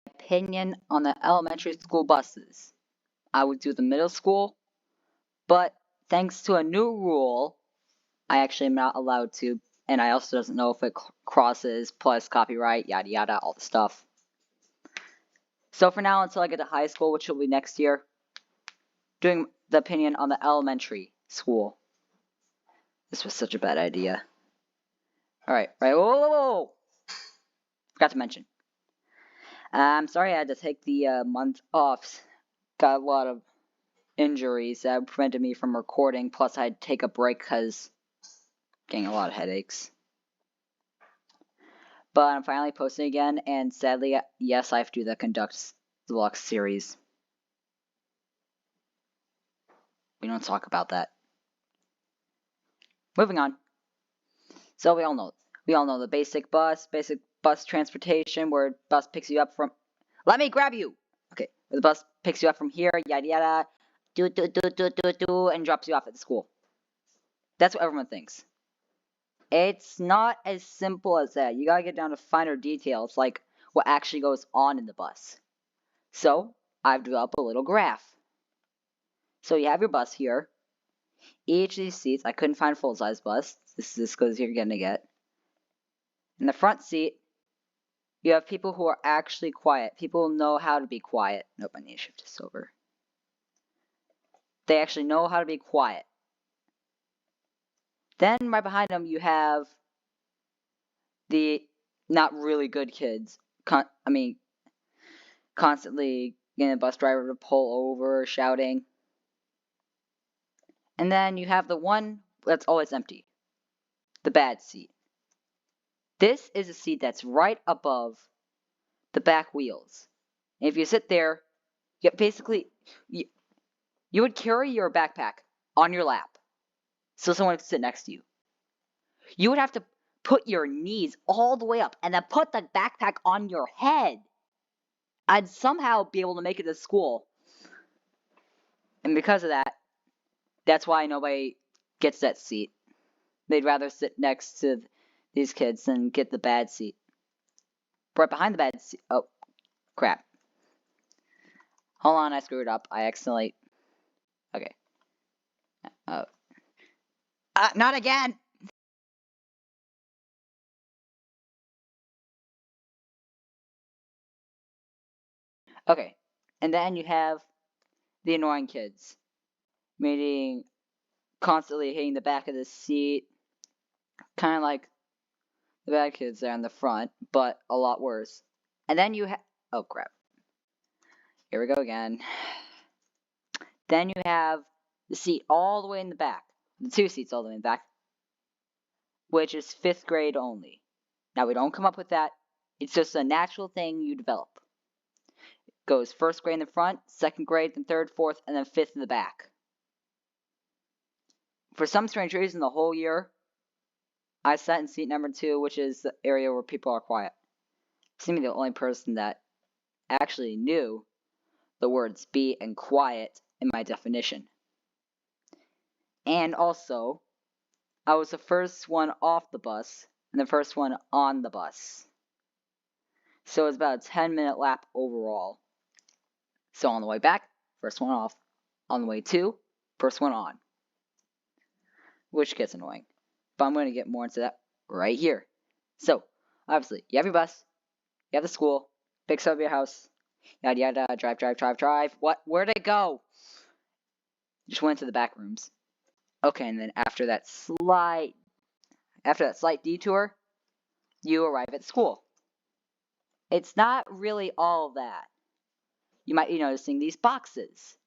opinion on the elementary school buses. I would do the middle school, but thanks to a new rule, I actually am not allowed to, and I also doesn't know if it crosses plus copyright, yada yada, all the stuff. So for now, until I get to high school, which will be next year, doing the opinion on the elementary school. This was such a bad idea. Alright, whoa! Forgot to mention. I'm sorry I had to take the month off. Got a lot of injuries that prevented me from recording, plus I had to take a break because getting a lot of headaches. But I'm finally posting again, and sadly, yes, I have to do the Conduct Deluxe series. We don't talk about that. Moving on. So we all know the basic bus transportation, where bus picks you up from. Let me grab you. Okay, where the bus picks you up from here, yada yada, and drops you off at the school. That's what everyone thinks. It's not as simple as that. You gotta get down to finer details, like what actually goes on in the bus. So I've developed a little graph. So you have your bus here. Each of these seats, I couldn't find a full-size bus. This is because you're gonna get. In the front seat, you have people who are actually quiet. People know how to be quiet. Nope, I need to shift this over. They actually know how to be quiet. Then right behind them, you have the not really good kids. Constantly getting the bus driver to pull over, shouting. And then you have the one that's always empty. The bad seat. This is a seat that's right above the back wheels. And if you sit there, you would carry your backpack on your lap so someone could sit next to you. You would have to put your knees all the way up and then put the backpack on your head. I'd somehow be able to make it to school. And because of that, that's why nobody gets that seat. They'd rather sit next to these kids than get the bad seat. Right behind the bad seat. Oh, crap. Hold on, I screwed up. I accidentally. Okay. Not again! Okay. And then you have the annoying kids. Meaning constantly hitting the back of the seat. Kind of like the bad kids there in the front, but a lot worse. And then you have. Oh, crap. Here we go again. Then you have the seat all the way in the back. The two seats all the way in the back. Which is 5th grade only. Now, we don't come up with that. It's just a natural thing you develop. It goes 1st grade in the front, 2nd grade, then 3rd, 4th, and then 5th in the back. For some strange reason, the whole year, I sat in seat number 2, which is the area where people are quiet. Seeming the only person that actually knew the words be and quiet in my definition. And also, I was the first one off the bus and the first one on the bus. So it was about a 10-minute lap overall. So on the way back, first one off. On the way to, first one on. Which gets annoying. But I'm going to get more into that right here. So, obviously, you have your bus, you have the school, picks up your house, yada yada, drive. What? Where'd it go? Just went to the back rooms. Okay, and then after that slight detour, you arrive at school. It's not really all of that. You might be noticing these boxes.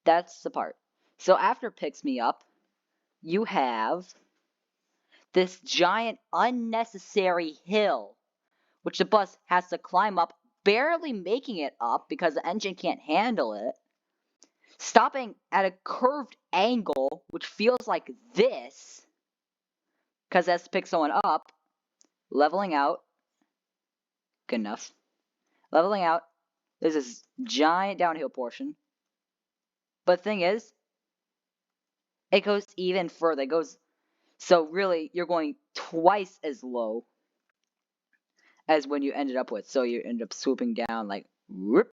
That's the part. So after it picks me up, you have this giant unnecessary hill, which the bus has to climb up, barely making it up because the engine can't handle it, stopping at a curved angle, which feels like this, because that's to pick someone up, leveling out, good enough, leveling out, there's this giant downhill portion, but the thing is, it goes even further, so really, you're going twice as low as when you ended up with, so you end up swooping down like Whoop.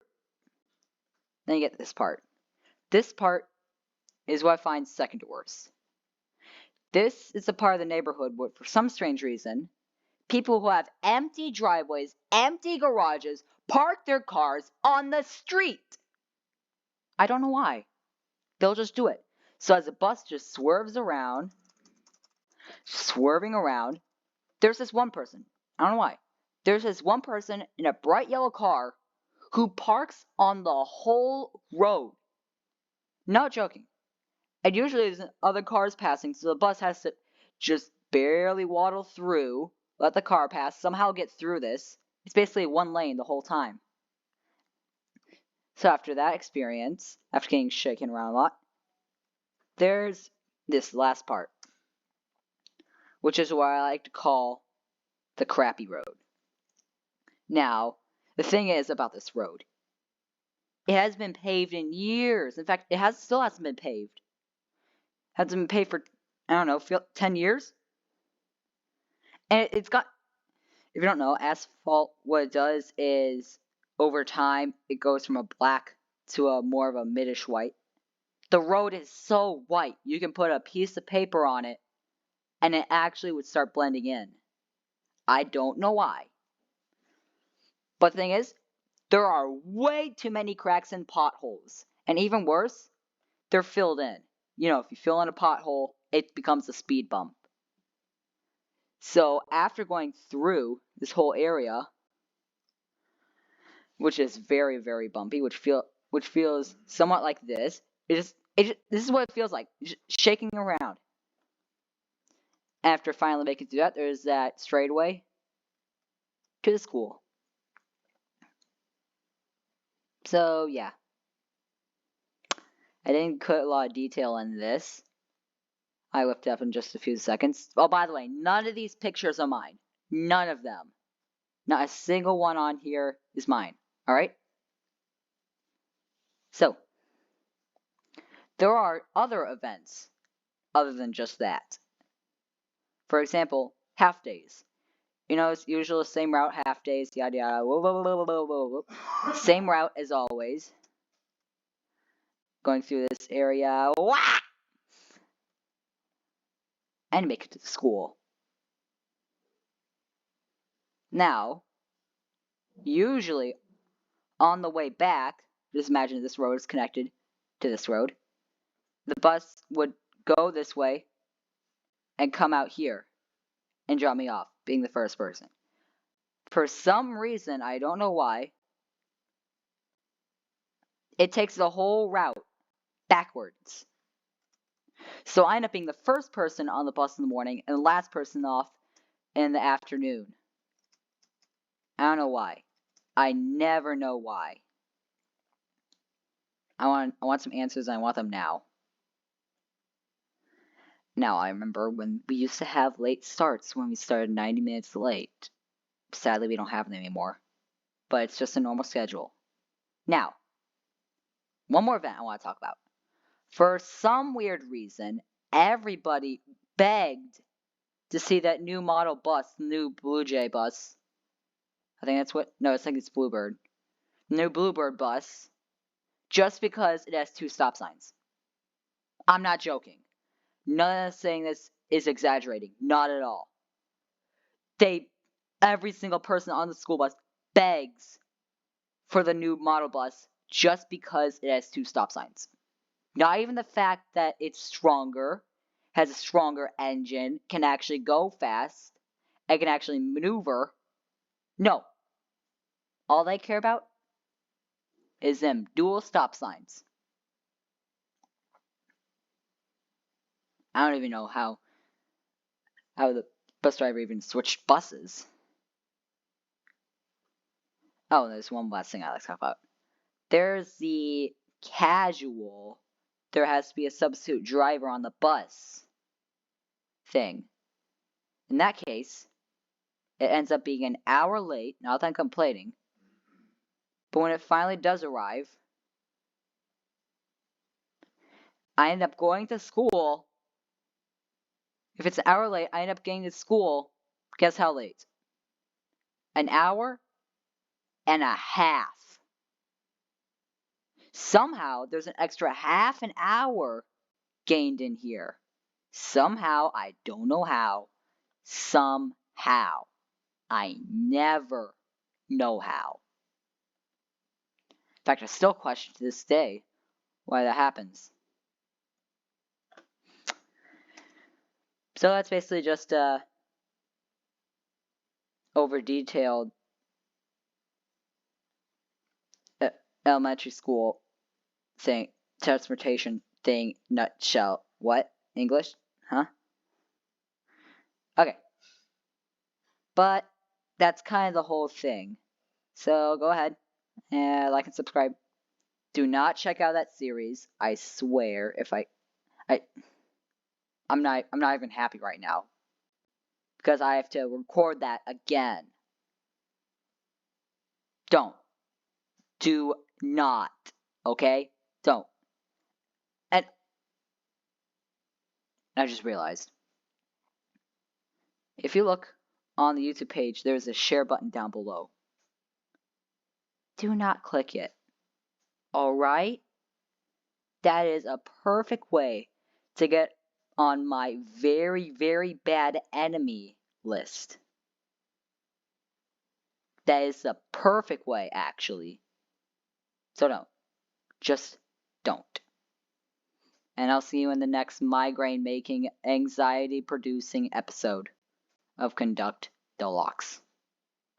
Then you get this part. This part is what I find second worst. This is the part of the neighborhood where, for some strange reason, people who have empty driveways, empty garages, park their cars on the street. I don't know why. They'll just do it. So as the bus just swerving around, there's this one person. I don't know why. There's this one person in a bright yellow car who parks on the whole road. Not joking. And usually there's other cars passing, so the bus has to just barely waddle through, let the car pass, somehow get through this. It's basically one lane the whole time. So after that experience, after getting shaken around a lot, there's this last part, which is what I like to call the crappy road. Now, the thing is about this road, it has been paved in years. In fact, still hasn't been paved. Hasn't been paved for, I don't know, 10 years? And it's got, if you don't know, asphalt, what it does is, over time, it goes from a black to a more of a middish white. The road is so white, you can put a piece of paper on it, and it actually would start blending in. I don't know why. But the thing is, there are way too many cracks and potholes. And even worse, they're filled in. You know, if you fill in a pothole, it becomes a speed bump. So after going through this whole area, which is very, very bumpy, which feels somewhat like this, this is what it feels like, just shaking around. After finally making it through that, there's that straightaway to the school. So yeah, I didn't put a lot of detail in this. I whipped up in just a few seconds. Oh, by the way, none of these pictures are mine. None of them. Not a single one on here is mine. Alright? So, there are other events other than just that. For example, half days. You know, it's usually the same route, half days, yada yada, whoa, whoa, whoa, whoa, whoa, whoa. Same route as always. Going through this area, wah! And make it to the school. Now, usually on the way back, just imagine this road is connected to this road. The bus would go this way and come out here and drop me off, being the first person. For some reason, I don't know why, it takes the whole route backwards. So I end up being the first person on the bus in the morning and the last person off in the afternoon. I don't know why. I never know why. I want some answers and I want them now. Now, I remember when we used to have late starts when we started 90 minutes late. Sadly, we don't have them anymore. But it's just a normal schedule. Now, one more event I want to talk about. For some weird reason, everybody begged to see that new model bus, new Blue Jay bus. I think that's what, no, I think it's Bluebird. New Bluebird bus, just because it has 2 stop signs. I'm not joking. None of saying this is exaggerating. Not at all. Every single person on the school bus begs for the new model bus just because it has 2 stop signs. Not even the fact that it's stronger, has a stronger engine, can actually go fast, and can actually maneuver. No. All they care about is them dual stop signs. I don't even know how the bus driver even switched buses. Oh, there's one last thing I like to talk about. There's the casual, there has to be a substitute driver on the bus thing. In that case, it ends up being an hour late, not that I'm complaining, but when it finally does arrive, I end up going to school. If it's an hour late, I end up getting to school, guess how late? An hour and a half. Somehow, there's an extra half an hour gained in here. Somehow, I don't know how. Somehow. I never know how. In fact, I still question to this day why that happens. So that's basically just over detailed elementary school thing, transportation thing, nutshell. What? English? Huh? Okay. But that's kind of the whole thing. So go ahead and like and subscribe. Do not check out that series. I swear, if I'm not even happy right now because I have to record that again. Don't. Do not. Okay? Don't. And I just realized. If you look on the YouTube page, there's a share button down below. Do not click it. Alright? That is a perfect way to get on my very, very bad enemy list. That is the perfect way, actually. So don't. Just don't. And I'll see you in the next migraine making, anxiety producing episode of Conduct Deluxe.